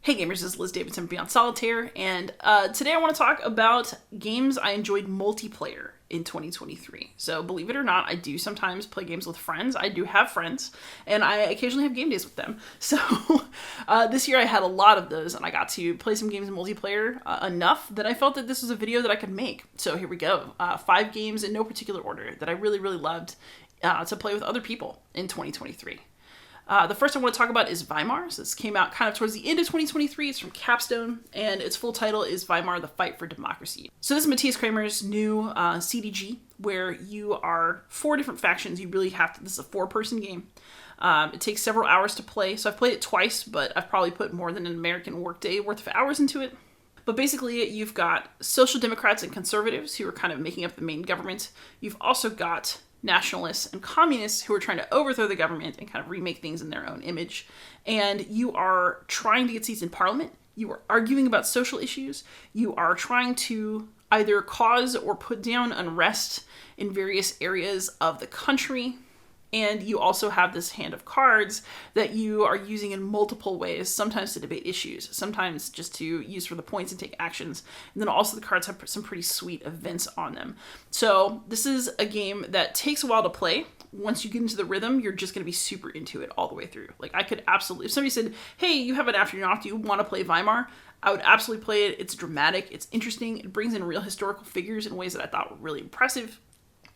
Hey gamers, this is Liz Davidson Beyond Solitaire, and today I want to talk about games I enjoyed multiplayer in 2023. So believe it or not, I do sometimes play games with friends. I do have friends, and I occasionally have game days with them. So this year I had a lot of those, and I got to play some games in multiplayer enough that I felt that this was a video that I could make. So here we go. 5 games in no particular order that I really, really loved to play with other people in 2023. The first I want to talk about is Viar. So this came out kind of towards the end of 2023. It's from Capstone, and its full title is Viar: The Fight for Democracy. So this is Matthias Kramer's new CDG, where you are 4 different factions. You really have to, this is a 4-person game. It takes several hours to play. So I've played it twice, but I've probably put more than an American workday worth of hours into it. But basically, you've got social democrats and conservatives who are kind of making up the main government. You've also got nationalists and communists who are trying to overthrow the government and kind of remake things in their own image. And you are trying to get seats in parliament. You are arguing about social issues. You are trying to either cause or put down unrest in various areas of the country. And you also have this hand of cards that you are using in multiple ways, sometimes to debate issues, sometimes just to use for the points and take actions. And then also the cards have some pretty sweet events on them. So this is a game that takes a while to play. Once you get into the rhythm, you're just going to be super into it all the way through. Like I could absolutely, if somebody said, hey, you have an afternoon off, do you want to play Viar? I would absolutely play it. It's dramatic. It's interesting. It brings in real historical figures in ways that I thought were really impressive.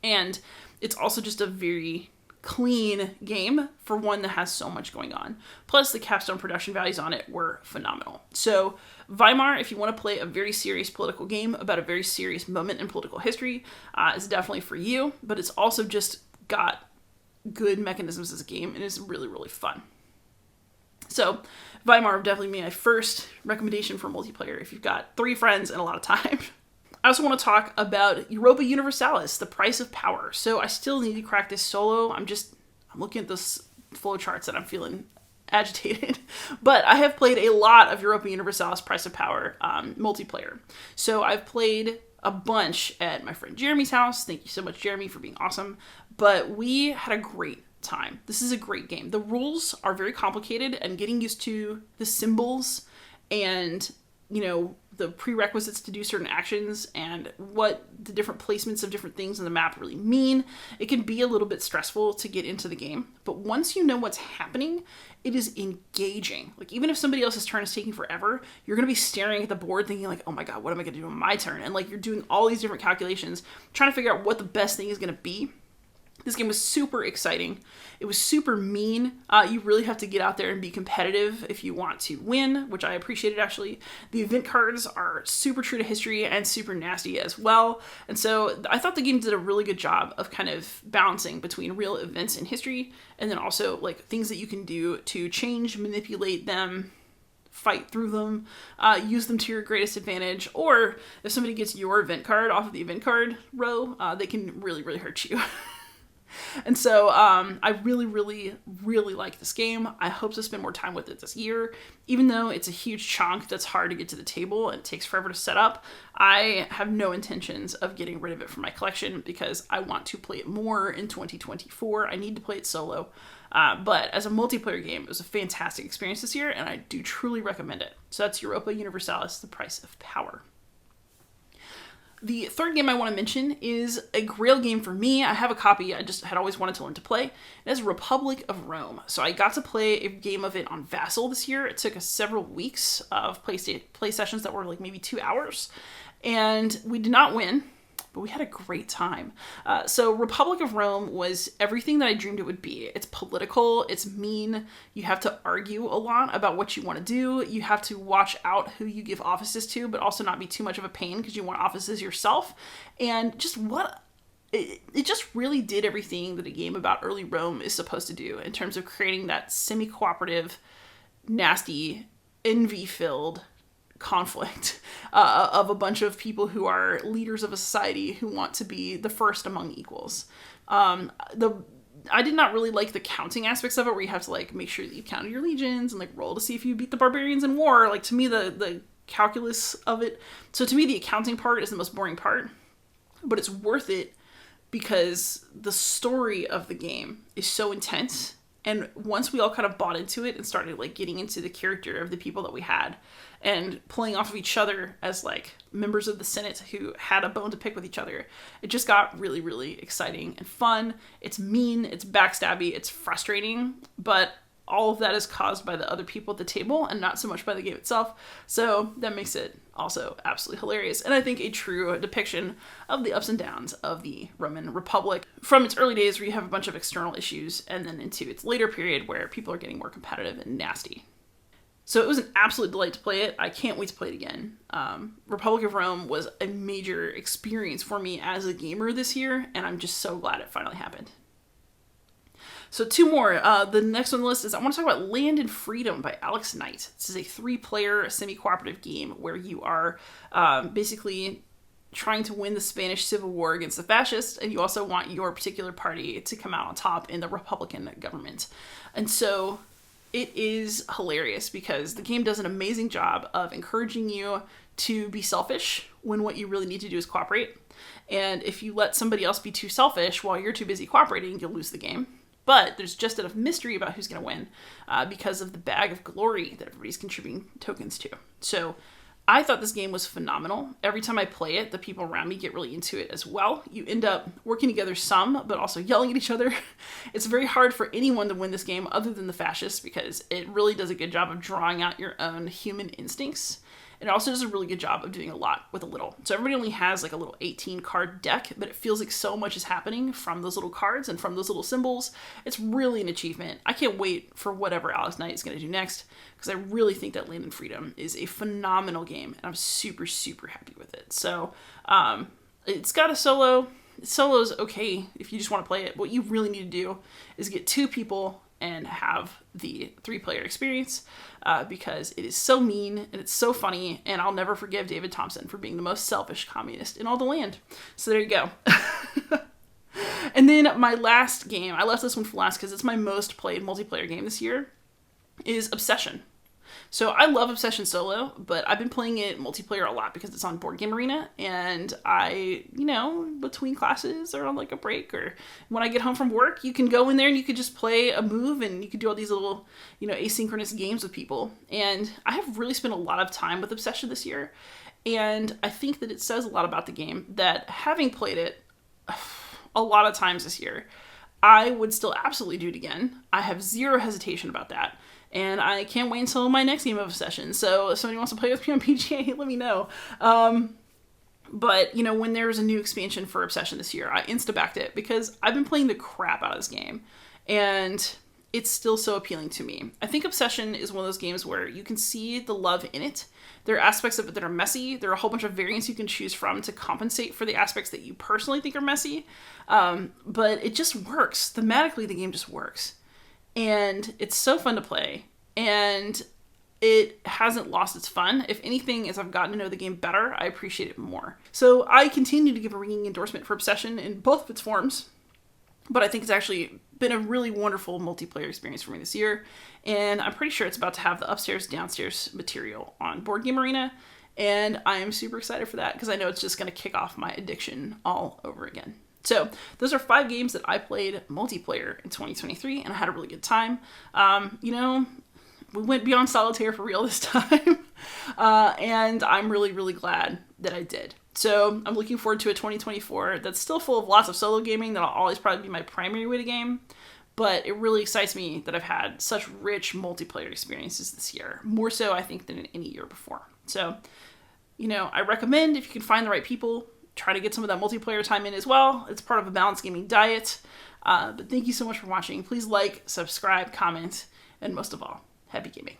And it's also just a very clean game for one that has so much going on. Plus the Capstone production values on it were phenomenal. So Viar, if you want to play a very serious political game about a very serious moment in political history, is definitely for you, but it's also just got good mechanisms as a game and is really, really fun. So Viar would definitely be my first recommendation for multiplayer if you've got 3 friends and a lot of time. I also want to talk about Europa Universalis, The Price of Power. So I still need to crack this solo. I'm looking at this flowcharts and I'm feeling agitated. But I have played a lot of Europa Universalis Price of Power multiplayer. So I've played a bunch at my friend Jeremy's house. Thank you so much, Jeremy, for being awesome. But we had a great time. This is a great game. The rules are very complicated, and getting used to the symbols and, the prerequisites to do certain actions and what the different placements of different things in the map really mean. It can be a little bit stressful to get into the game, but once you know what's happening, it is engaging. Like even if somebody else's turn is taking forever, you're going to be staring at the board thinking like, oh my God, what am I going to do on my turn? And like you're doing all these different calculations, trying to figure out what the best thing is going to be. This game was super exciting. It was super mean. You really have to get out there and be competitive if you want to win, which I appreciated actually. The event cards are super true to history and super nasty as well. And so I thought the game did a really good job of kind of balancing between real events in history and then also like things that you can do to change, manipulate them, fight through them, use them to your greatest advantage, or if somebody gets your event card off of the event card row, they can really, really hurt you. And so I really, really, really like this game. I hope to spend more time with it this year. Even though it's a huge chunk that's hard to get to the table and it takes forever to set up, I have no intentions of getting rid of it from my collection because I want to play it more in 2024. I need to play it solo. But as a multiplayer game, it was a fantastic experience this year, and I do truly recommend it. So that's Europa Universalis, The Price of Power. The third game I want to mention is a grail game for me. I have a copy. I just had always wanted to learn to play. It is Republic of Rome. So I got to play a game of it on Vassal this year. It took us several weeks of play sessions that were like maybe 2 hours. And we did not win, but we had a great time. So Republic of Rome was everything that I dreamed it would be. It's political, it's mean, you have to argue a lot about what you want to do, you have to watch out who you give offices to, but also not be too much of a pain because you want offices yourself. And just it just really did everything that a game about early Rome is supposed to do in terms of creating that semi-cooperative, nasty, envy-filled conflict of a bunch of people who are leaders of a society who want to be the first among equals. I did not really like the counting aspects of it, where you have to like make sure that you counted your legions and like roll to see if you beat the barbarians in war. Like to me, the calculus of it. So to me, the accounting part is the most boring part, but it's worth it because the story of the game is so intense And once we all kind of bought into it and started like getting into the character of the people that we had and playing off of each other as like members of the Senate who had a bone to pick with each other, it just got really, really exciting and fun. It's mean, it's backstabby, it's frustrating, but all of that is caused by the other people at the table and not so much by the game itself. So that makes it also absolutely hilarious. And I think a true depiction of the ups and downs of the Roman Republic from its early days where you have a bunch of external issues and then into its later period where people are getting more competitive and nasty. So it was an absolute delight to play it. I can't wait to play it again. Republic of Rome was a major experience for me as a gamer this year, and I'm just so glad it finally happened. So 2 more. The next on the list is I want to talk about Land and Freedom by Alex Knight. This is a 3-player semi-cooperative game where you are basically trying to win the Spanish Civil War against the fascists, and you also want your particular party to come out on top in the Republican government. And so it is hilarious because the game does an amazing job of encouraging you to be selfish when what you really need to do is cooperate. And if you let somebody else be too selfish while you're too busy cooperating, you'll lose the game. But there's just enough mystery about who's going to win because of the bag of glory that everybody's contributing tokens to. So I thought this game was phenomenal. Every time I play it, the people around me get really into it as well. You end up working together some, but also yelling at each other. It's very hard for anyone to win this game other than the fascists because it really does a good job of drawing out your own human instincts. It also does a really good job of doing a lot with a little. So everybody only has like a little 18 card deck, but it feels like so much is happening from those little cards and from those little symbols. It's really an achievement. I can't wait for whatever Alex Knight is going to do next because I really think that Land and Freedom is a phenomenal game and I'm super, super happy with it. So it's got a solo. Solo's okay if you just want to play it. What you really need to do is get 2 people and have the 3-player experience because it is so mean and it's so funny, and I'll never forgive David Thompson for being the most selfish communist in all the land. So there you go. And then my last game, I left this one for last because it's my most played multiplayer game this year, is Obsession. So I love Obsession solo, but I've been playing it multiplayer a lot because it's on Board Game Arena, and I, between classes or on like a break or when I get home from work, you can go in there and you could just play a move and you could do all these little, asynchronous games with people. And I have really spent a lot of time with Obsession this year, and I think that it says a lot about the game that having played it a lot of times this year, I would still absolutely do it again. I have zero hesitation about that. And I can't wait until my next game of Obsession. So if somebody wants to play with me on PGA, let me know. But, when there was a new expansion for Obsession this year, I insta-backed it because I've been playing the crap out of this game. And it's still so appealing to me. I think Obsession is one of those games where you can see the love in it. There are aspects of it that are messy. There are a whole bunch of variants you can choose from to compensate for the aspects that you personally think are messy. But it just works. Thematically, the game just works. And it's so fun to play, and it hasn't lost its fun. If anything, as I've gotten to know the game better, I appreciate it more. So I continue to give a ringing endorsement for Obsession in both of its forms, but I think it's actually been a really wonderful multiplayer experience for me this year, and I'm pretty sure it's about to have the upstairs, downstairs material on Board Game Arena, and I am super excited for that because I know it's just going to kick off my addiction all over again. So those are 5 games that I played multiplayer in 2023, and I had a really good time. We went beyond solitaire for real this time, and I'm really, really glad that I did. So I'm looking forward to a 2024 that's still full of lots of solo gaming. That'll always probably be my primary way to game, but it really excites me that I've had such rich multiplayer experiences this year, more so I think than in any year before. So, I recommend if you can find the right people, try to get some of that multiplayer time in as well. It's part of a balanced gaming diet. But thank you so much for watching. Please like, subscribe, comment, and most of all, happy gaming.